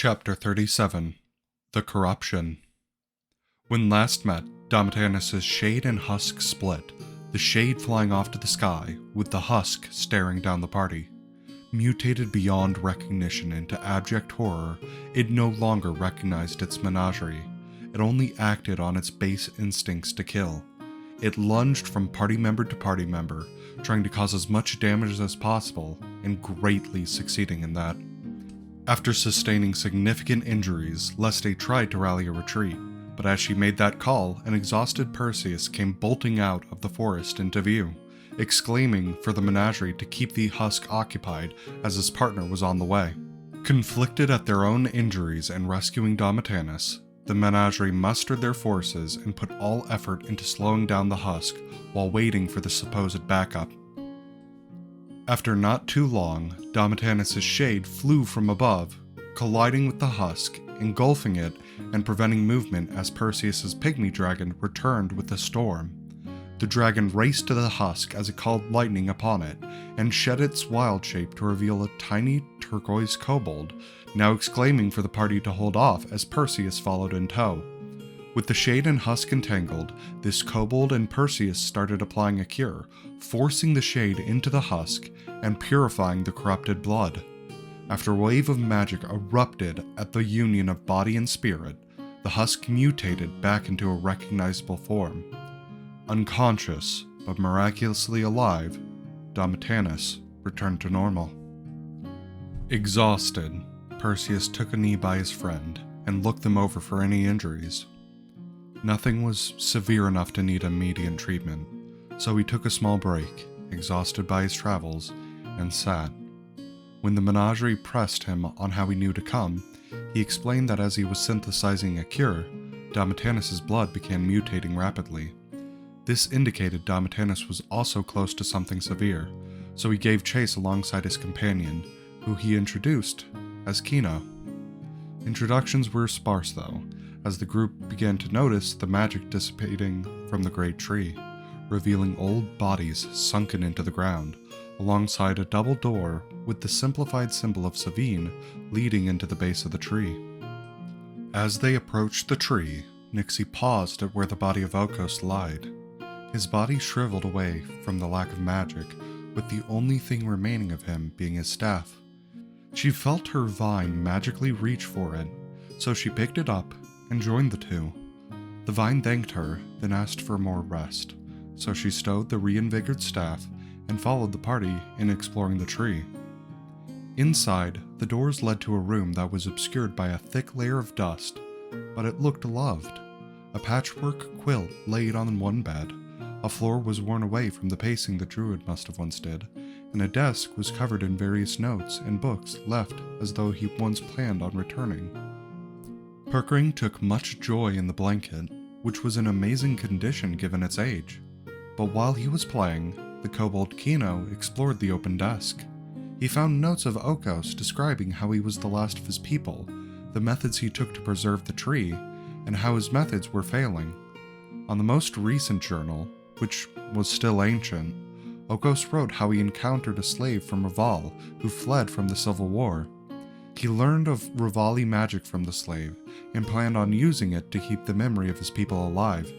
Chapter 37 The Corruption. When last met, Damatanus' shade and husk split, the shade flying off to the sky, with the husk staring down the party. Mutated beyond recognition into abject horror, it no longer recognized its menagerie. It only acted on its base instincts to kill. It lunged from party member to party member, trying to cause as much damage as possible, and greatly succeeding in that. After sustaining significant injuries, Leste tried to rally a retreat, but as she made that call, an exhausted Perseus came bolting out of the forest into view, exclaiming for the menagerie to keep the husk occupied as his partner was on the way. Conflicted at their own injuries and rescuing Damatanus, the menagerie mustered their forces and put all effort into slowing down the husk while waiting for the supposed backup. After not too long, Damatanus' shade flew from above, colliding with the husk, engulfing it, and preventing movement as Perseus' pygmy dragon returned with the storm. The dragon raced to the husk as it called lightning upon it, and shed its wild shape to reveal a tiny turquoise kobold, now exclaiming for the party to hold off as Perseus followed in tow. With the shade and husk entangled, this kobold and Perseus started applying a cure, forcing the shade into the husk and purifying the corrupted blood. After a wave of magic erupted at the union of body and spirit, the husk mutated back into a recognizable form. Unconscious, but miraculously alive, Damatanus returned to normal. Exhausted, Perseus took a knee by his friend and looked them over for any injuries. Nothing was severe enough to need immediate treatment, so he took a small break, exhausted by his travels, and sat. When the menagerie pressed him on how he knew to come, he explained that as he was synthesizing a cure, Damatanus' blood began mutating rapidly. This indicated Damatanus was also close to something severe, so he gave chase alongside his companion, who he introduced as Kino. Introductions were sparse though, as the group began to notice the magic dissipating from the great tree, revealing old bodies sunken into the ground, alongside a double door with the simplified symbol of Savine leading into the base of the tree. As they approached the tree, Nixie paused at where the body of Okos lied. His body shriveled away from the lack of magic, with the only thing remaining of him being his staff. She felt her vine magically reach for it, so she picked it up and joined the two. The vine thanked her, then asked for more rest, so she stowed the reinvigorated staff and followed the party in exploring the tree. Inside, the doors led to a room that was obscured by a thick layer of dust, but it looked loved. A patchwork quilt laid on one bed, a floor was worn away from the pacing the druid must have once did, and a desk was covered in various notes and books left as though he once planned on returning. Perkering took much joy in the blanket, which was in amazing condition given its age. But while he was playing, the kobold Kino explored the open desk. He found notes of Okos describing how he was the last of his people, the methods he took to preserve the tree, and how his methods were failing. On the most recent journal, which was still ancient, Okos wrote how he encountered a slave from Raval who fled from the Civil War. He learned of Rivali magic from the slave, and planned on using it to keep the memory of his people alive.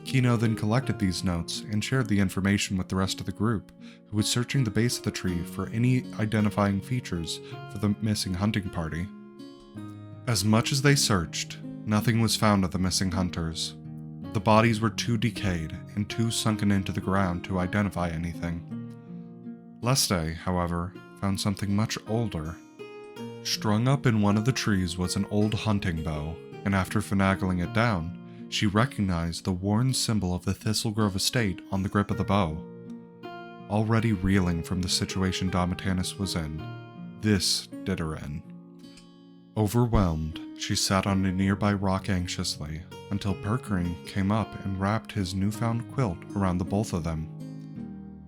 Kino then collected these notes and shared the information with the rest of the group, who was searching the base of the tree for any identifying features for the missing hunting party. As much as they searched, nothing was found of the missing hunters. The bodies were too decayed and too sunken into the ground to identify anything. Leste, however, found something much older. Strung up in one of the trees was an old hunting bow, and after finagling it down, she recognized the worn symbol of the Thistlegrove estate on the grip of the bow. Already reeling from the situation Damatanus was in, this did her in. Overwhelmed, she sat on a nearby rock anxiously, until Perkering came up and wrapped his newfound quilt around the both of them.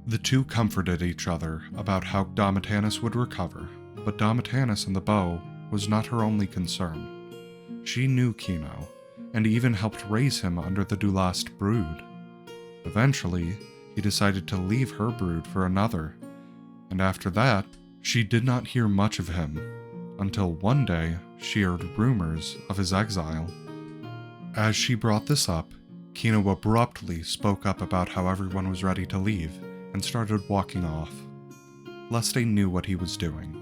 The two comforted each other about how Damatanus would recover, but Damatanus and the bow was not her only concern. She knew Kino, and even helped raise him under the Dulast brood. Eventually, he decided to leave her brood for another, and after that, she did not hear much of him. until one day she heard rumors of his exile. As she brought this up, Kino abruptly spoke up about how everyone was ready to leave and started walking off. Leste knew what he was doing,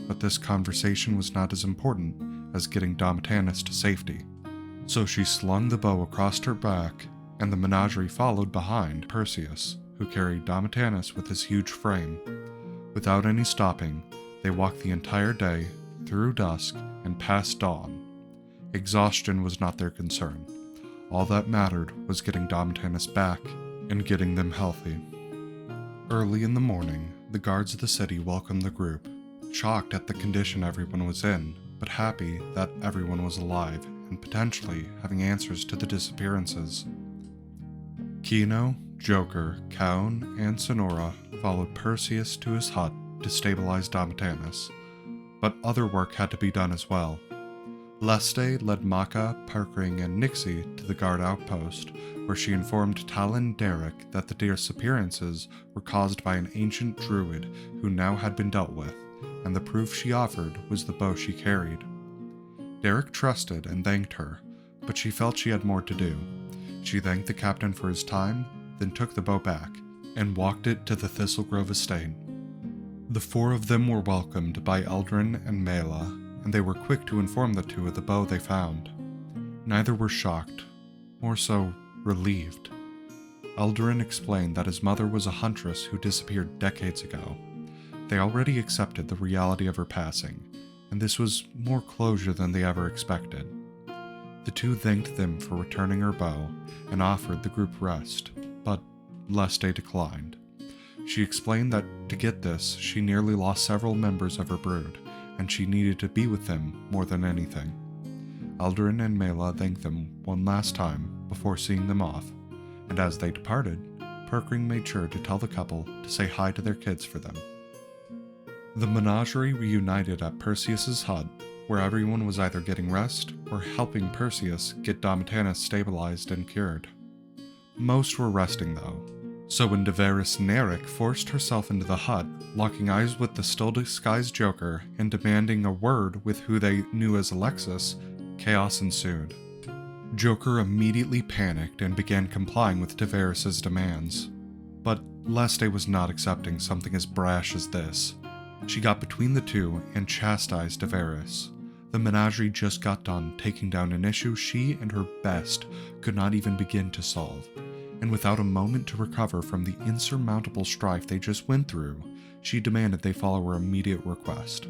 but this conversation was not as important as getting Domitianus to safety. So she slung the bow across her back, and the Menagerie followed behind Perseus, who carried Domitianus with his huge frame. Without any stopping, they walked the entire day, through dusk, and past dawn. Exhaustion was not their concern. All that mattered was getting Domitianus back and getting them healthy. Early in the morning, the guards of the city welcomed the group, shocked at the condition everyone was in, but happy that everyone was alive and potentially having answers to the disappearances. Kino, Joker, Kaun, and Sonora followed Perseus to his hut to stabilize Domitianus, but other work had to be done as well. Leste led Maka, Perkring, and Nixie to the guard outpost, where she informed Talon Derek that the disappearances were caused by an ancient druid who now had been dealt with, and the proof she offered was the bow she carried. Derek trusted and thanked her, but she felt she had more to do. She thanked the captain for his time, then took the bow back, and walked it to the Thistlegrove estate. The four of them were welcomed by Eldrin and Mela, and they were quick to inform the two of the bow they found. Neither were shocked, more so relieved. Eldrin explained that his mother was a huntress who disappeared decades ago. They already accepted the reality of her passing, and this was more closure than they ever expected. The two thanked them for returning her bow and offered the group rest, but Leste declined. She explained that to get this, she nearly lost several members of her brood, and she needed to be with them more than anything. Eldrin and Mela thanked them one last time before seeing them off, and as they departed, Perkring made sure to tell the couple to say hi to their kids for them. The Menagerie reunited at Perseus's hut, where everyone was either getting rest or helping Perseus get Domitianus stabilized and cured. Most were resting though, so when Deveris Neric forced herself into the hut, locking eyes with the still-disguised Joker and demanding a word with who they knew as Alexis, chaos ensued. Joker immediately panicked and began complying with Deveris' demands. But Leste was not accepting something as brash as this. She got between the two and chastised Deveris. The Menagerie just got done taking down an issue she and her best could not even begin to solve, and without a moment to recover from the insurmountable strife they just went through, she demanded they follow her immediate request.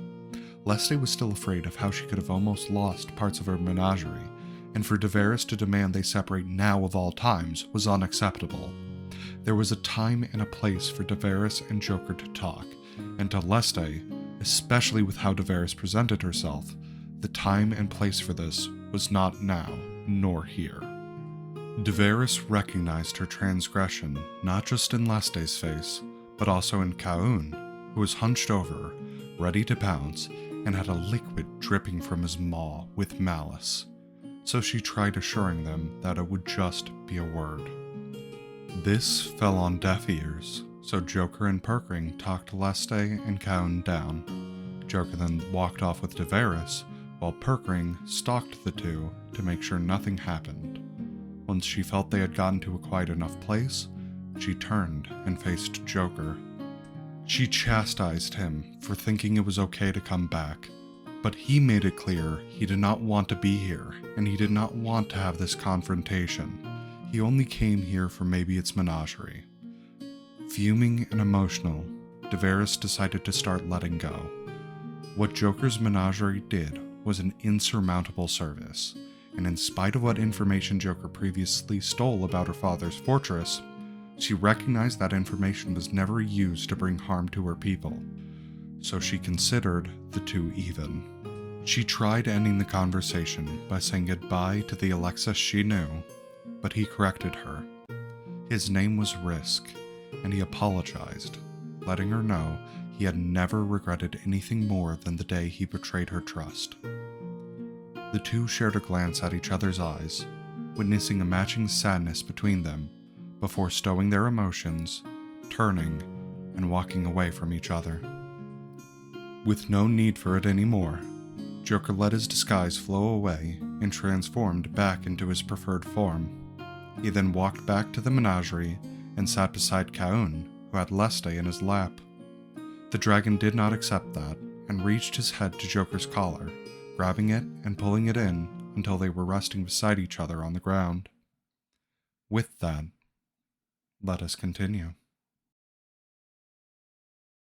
Leste was still afraid of how she could have almost lost parts of her menagerie, and for Deveris to demand they separate now of all times was unacceptable. There was a time and a place for Deveris and Joker to talk, and to Leste, especially with how Deveris presented herself, the time and place for this was not now, nor here. Deveris recognized her transgression not just in Leste's face, but also in Kaun, who was hunched over, ready to pounce, and had a liquid dripping from his maw with malice. So she tried assuring them that it would just be a word. This fell on deaf ears, so Joker and Perkring talked Leste and Kaun down. Joker then walked off with Deveris, while Perkring stalked the two to make sure nothing happened. Once she felt they had gotten to a quiet enough place, she turned and faced Joker. She chastised him for thinking it was okay to come back, but he made it clear he did not want to be here, and he did not want to have this confrontation. He only came here for maybe its menagerie. Fuming and emotional, Deveris decided to start letting go. What Joker's menagerie did was an insurmountable service, and in spite of what information Joker previously stole about her father's fortress, she recognized that information was never used to bring harm to her people, so she considered the two even. She tried ending the conversation by saying goodbye to the Alexis she knew, but he corrected her. His name was Risk, and he apologized, letting her know he had never regretted anything more than the day he betrayed her trust. The two shared a glance at each other's eyes, witnessing a matching sadness between them, before stowing their emotions, turning, and walking away from each other. With no need for it anymore, Joker let his disguise flow away and transformed back into his preferred form. He then walked back to the menagerie and sat beside Kaun, who had Leste in his lap. The dragon did not accept that and reached his head to Joker's collar, grabbing it and pulling it in until they were resting beside each other on the ground. With that, let us continue.